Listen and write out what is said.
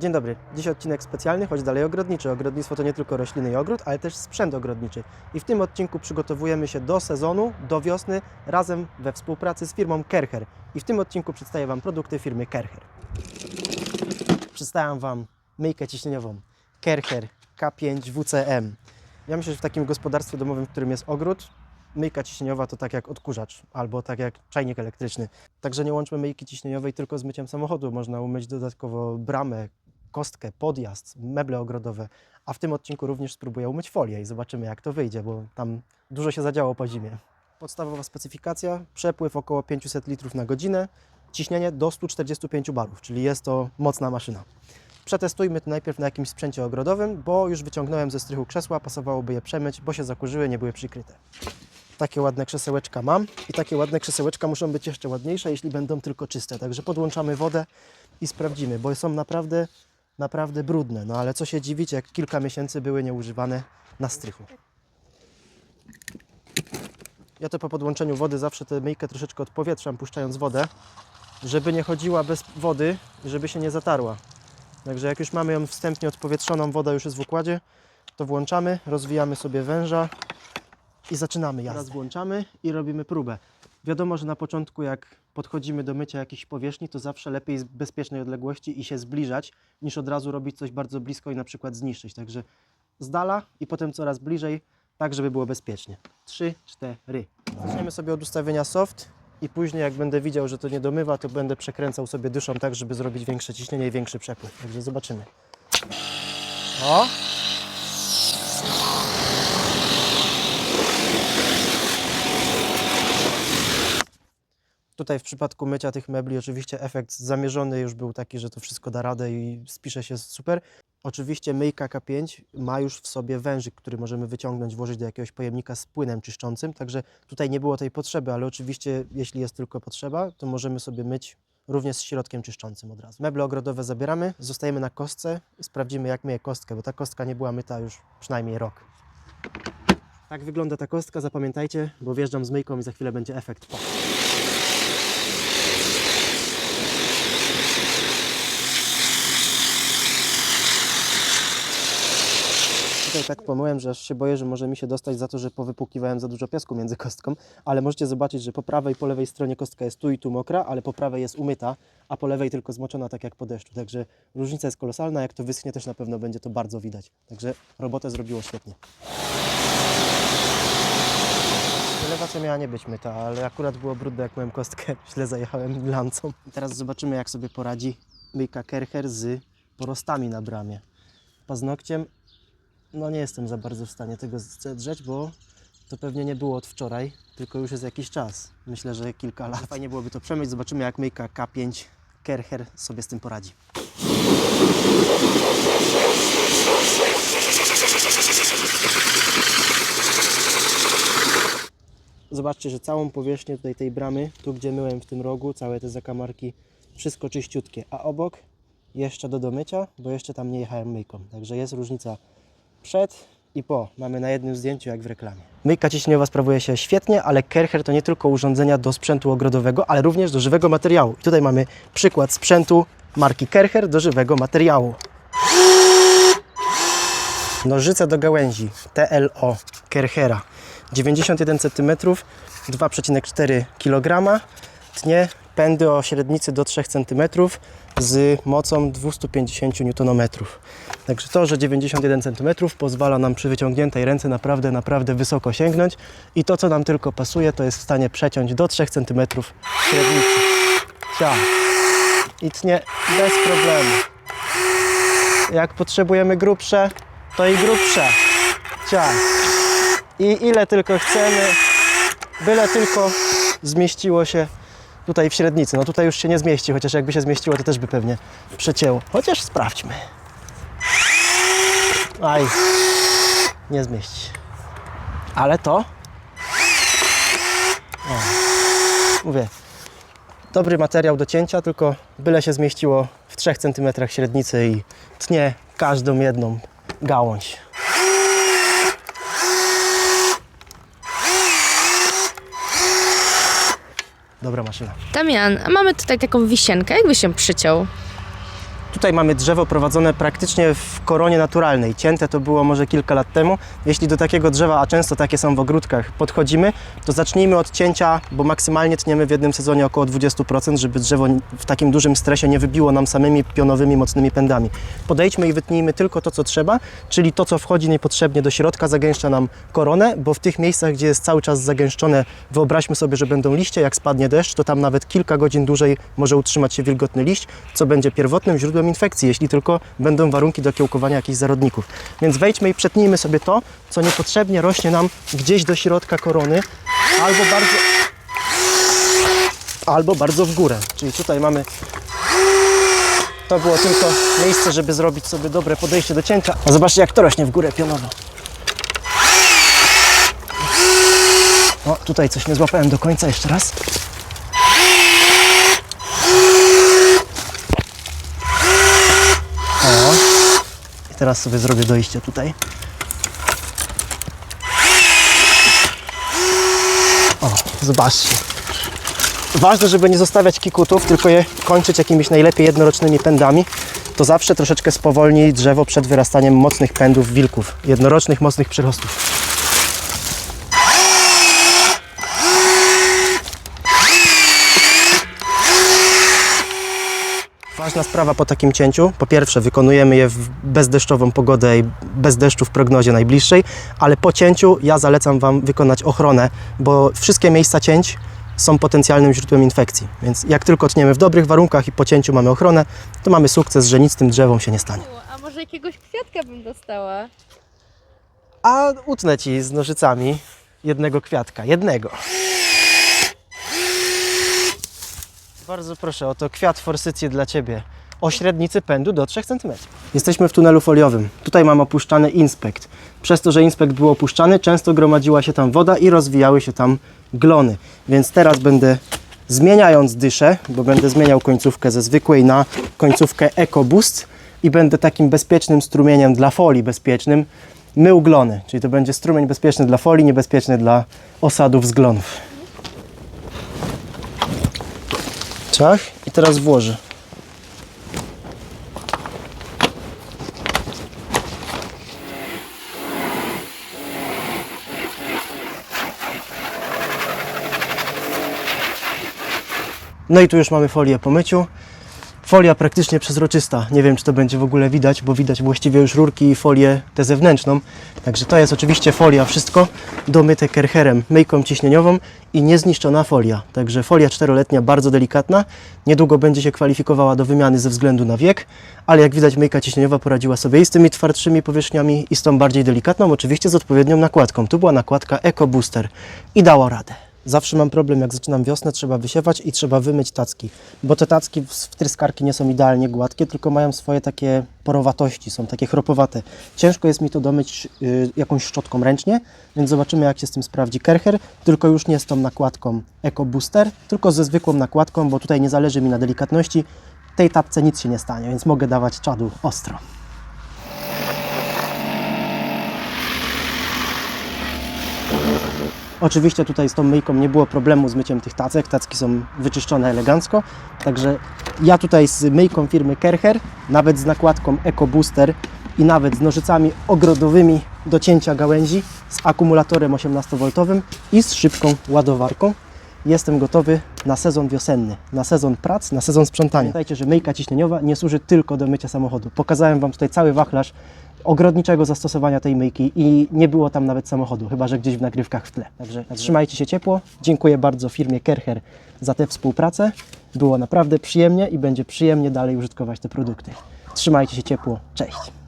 Dzień dobry. Dziś odcinek specjalny, choć dalej ogrodniczy. Ogrodnictwo to nie tylko rośliny i ogród, ale też sprzęt ogrodniczy. I w tym odcinku przygotowujemy się do sezonu, do wiosny, razem we współpracy z firmą Kercher. I w tym odcinku przedstawię Wam produkty firmy Kercher. Przedstawiam Wam myjkę ciśnieniową Kercher K5 WCM. Ja myślę, że w takim gospodarstwie domowym, w którym jest ogród, myjka ciśnieniowa to tak jak odkurzacz albo tak jak czajnik elektryczny. Także nie łączmy myjki ciśnieniowej tylko z myciem samochodu. Można umyć dodatkowo bramę, kostkę, podjazd, meble ogrodowe. A w tym odcinku również spróbuję umyć folię i zobaczymy, jak to wyjdzie, bo tam dużo się zadziało po zimie. Podstawowa specyfikacja, przepływ około 500 litrów na godzinę, ciśnienie do 145 barów, czyli jest to mocna maszyna. Przetestujmy to najpierw na jakimś sprzęcie ogrodowym, bo już wyciągnąłem ze strychu krzesła, pasowałoby je przemyć, bo się zakurzyły, nie były przykryte. Takie ładne krzesełeczka mam i takie ładne krzesełeczka muszą być jeszcze ładniejsze, jeśli będą tylko czyste. Także podłączamy wodę i sprawdzimy, bo są naprawdę brudne. No ale co się dziwić, jak kilka miesięcy były nieużywane na strychu. Ja to po podłączeniu wody zawsze tę myjkę troszeczkę odpowietrzam, puszczając wodę, żeby nie chodziła bez wody i żeby się nie zatarła. Także jak już mamy ją wstępnie odpowietrzoną, woda już jest w układzie, to włączamy, rozwijamy sobie węża i zaczynamy jazdę. Teraz włączamy i robimy próbę. Wiadomo, że na początku jak podchodzimy do mycia jakiejś powierzchni, to zawsze lepiej z bezpiecznej odległości i się zbliżać, niż od razu robić coś bardzo blisko i na przykład zniszczyć. Także z dala i potem coraz bliżej, tak żeby było bezpiecznie. 3, 4. Zaczniemy sobie od ustawienia soft i później jak będę widział, że to nie domywa, to będę przekręcał sobie dyszą tak, żeby zrobić większe ciśnienie i większy przepływ. Także zobaczymy. O! Tutaj w przypadku mycia tych mebli oczywiście efekt zamierzony już był taki, że to wszystko da radę i spisze się super. Oczywiście myjka K5 ma już w sobie wężyk, który możemy wyciągnąć, włożyć do jakiegoś pojemnika z płynem czyszczącym, także tutaj nie było tej potrzeby, ale oczywiście jeśli jest tylko potrzeba, to możemy sobie myć również z środkiem czyszczącym od razu. Meble ogrodowe zabieramy, zostajemy na kostce i sprawdzimy, jak myje kostkę, bo ta kostka nie była myta już przynajmniej rok. Tak wygląda ta kostka, zapamiętajcie, bo wjeżdżam z myjką i za chwilę będzie efekt. Tutaj tak pomyłem, że aż się boję, że może mi się dostać za to, że powypłukiwałem za dużo piasku między kostką, ale możecie zobaczyć, że po prawej i po lewej stronie kostka jest tu i tu mokra, ale po prawej jest umyta, a po lewej tylko zmoczona tak jak po deszczu. Także różnica jest kolosalna, jak to wyschnie też na pewno będzie to bardzo widać. Także robotę zrobiło świetnie. Elewacja miała nie być myta, ale akurat było brudne jak myłem kostkę, źle zajechałem lancą. I teraz zobaczymy, jak sobie poradzi myjka Kercher z porostami na bramie. Paznokciem no nie jestem za bardzo w stanie tego zedrzeć, bo to pewnie nie było od wczoraj, tylko już jest jakiś czas. Myślę, że kilka lat. Fajnie byłoby to przemyć. Zobaczymy, jak myjka K5 Kercher sobie z tym poradzi. Zobaczcie, że całą powierzchnię tutaj tej bramy, tu gdzie myłem w tym rogu, całe te zakamarki, wszystko czyściutkie, a obok jeszcze do domycia, bo jeszcze tam nie jechałem myjką. Także jest różnica przed i po. Mamy na jednym zdjęciu jak w reklamie. Myjka ciśnieniowa sprawuje się świetnie, ale Kercher to nie tylko urządzenia do sprzętu ogrodowego, ale również do żywego materiału. I tutaj mamy przykład sprzętu marki Kercher do żywego materiału. Nożyce do gałęzi TLO Kerchera 91 cm, 2,4 kg, tnie pędy o średnicy do 3 cm z mocą 250 Nm. Także to, że 91 cm pozwala nam przy wyciągniętej ręce naprawdę wysoko sięgnąć i to, co nam tylko pasuje, to jest w stanie przeciąć do 3 cm średnicy. Ciao. I tnie bez problemu. Jak potrzebujemy grubsze, to i grubsze. Ciao. I ile tylko chcemy, byle tylko zmieściło się tutaj w średnicy. No tutaj już się nie zmieści, chociaż jakby się zmieściło, to też by pewnie przecięło. Chociaż sprawdźmy. Aj, nie zmieści. Ale to... O, mówię, dobry materiał do cięcia, tylko byle się zmieściło w 3 cm średnicy i tnie każdą jedną gałąź. Dobra maszyna. Damian, a mamy tutaj taką wisienkę, jakby się przyciął. Tutaj mamy drzewo prowadzone praktycznie w koronie naturalnej. Cięte to było może kilka lat temu. Jeśli do takiego drzewa, a często takie są w ogródkach, podchodzimy, to zacznijmy od cięcia, bo maksymalnie tniemy w jednym sezonie około 20%, żeby drzewo w takim dużym stresie nie wybiło nam samymi pionowymi, mocnymi pędami. Podejdźmy i wytnijmy tylko to, co trzeba, czyli to, co wchodzi niepotrzebnie do środka, zagęszcza nam koronę, bo w tych miejscach, gdzie jest cały czas zagęszczone, wyobraźmy sobie, że będą liście, jak spadnie deszcz, to tam nawet kilka godzin dłużej może utrzymać się wilgotny liść, co będzie pierwotnym źródłem infekcji, jeśli tylko będą warunki do kiełkowania jakichś zarodników. Więc wejdźmy i przetnijmy sobie to, co niepotrzebnie rośnie nam gdzieś do środka korony, albo bardzo w górę. Czyli tutaj mamy, to było tylko miejsce, żeby zrobić sobie dobre podejście do cięcia. A zobaczcie, jak to rośnie w górę pionowo. O, tutaj coś nie złapałem do końca, jeszcze raz. O, i teraz sobie zrobię dojście tutaj. O, zobaczcie. Ważne, żeby nie zostawiać kikutów, tylko je kończyć jakimiś najlepiej jednorocznymi pędami. To zawsze troszeczkę spowolni drzewo przed wyrastaniem mocnych pędów wilków, jednorocznych, mocnych przyrostów. Ważna sprawa po takim cięciu. Po pierwsze, wykonujemy je w bezdeszczową pogodę i bez deszczu w prognozie najbliższej, ale po cięciu ja zalecam Wam wykonać ochronę, bo wszystkie miejsca cięć są potencjalnym źródłem infekcji. Więc jak tylko tniemy w dobrych warunkach i po cięciu mamy ochronę, to mamy sukces, że nic tym drzewom się nie stanie. A może jakiegoś kwiatka bym dostała? A utnę Ci z nożycami jednego kwiatka. Jednego. Bardzo proszę, oto kwiat forsycje dla Ciebie. O średnicy pędu do 3 cm. Jesteśmy w tunelu foliowym. Tutaj mam opuszczany inspekt. Przez to, że inspekt był opuszczany, często gromadziła się tam woda i rozwijały się tam glony. Więc teraz będę, zmieniając dyszę, bo będę zmieniał końcówkę ze zwykłej na końcówkę EcoBoost i będę takim bezpiecznym strumieniem dla folii bezpiecznym mył glony. Czyli to będzie strumień bezpieczny dla folii, niebezpieczny dla osadów z glonów. Ciach i teraz włożę. No i tu już mamy folię po myciu. Folia praktycznie przezroczysta. Nie wiem, czy to będzie w ogóle widać, bo widać właściwie już rurki i folię tę zewnętrzną. Także to jest oczywiście folia, wszystko domyte Kercherem, myjką ciśnieniową i niezniszczona folia. Także folia 4-letnia, bardzo delikatna. Niedługo będzie się kwalifikowała do wymiany ze względu na wiek, ale jak widać myjka ciśnieniowa poradziła sobie i z tymi twardszymi powierzchniami i z tą bardziej delikatną, oczywiście z odpowiednią nakładką. Tu była nakładka EcoBooster i dało radę. Zawsze mam problem, jak zaczynam wiosnę, trzeba wysiewać i trzeba wymyć tacki, bo te tacki wtryskarki nie są idealnie gładkie, tylko mają swoje takie porowatości, są takie chropowate. Ciężko jest mi to domyć jakąś szczotką ręcznie, więc zobaczymy, jak się z tym sprawdzi Kercher, tylko już nie z tą nakładką EcoBooster, tylko ze zwykłą nakładką, bo tutaj nie zależy mi na delikatności, tej tapce nic się nie stanie, więc mogę dawać czadu ostro. Oczywiście tutaj z tą myjką nie było problemu z myciem tych tacek, tacki są wyczyszczone elegancko, także ja tutaj z myjką firmy Kercher, nawet z nakładką EcoBooster i nawet z nożycami ogrodowymi do cięcia gałęzi, z akumulatorem 18V i z szybką ładowarką, jestem gotowy na sezon wiosenny, na sezon prac, na sezon sprzątania. Pamiętajcie, że myjka ciśnieniowa nie służy tylko do mycia samochodu. Pokazałem Wam tutaj cały wachlarz ogrodniczego zastosowania tej myjki i nie było tam nawet samochodu, chyba że gdzieś w nagrywkach w tle. Także trzymajcie się ciepło. Dziękuję bardzo firmie Kercher za tę współpracę. Było naprawdę przyjemnie i będzie przyjemnie dalej użytkować te produkty. Trzymajcie się ciepło. Cześć!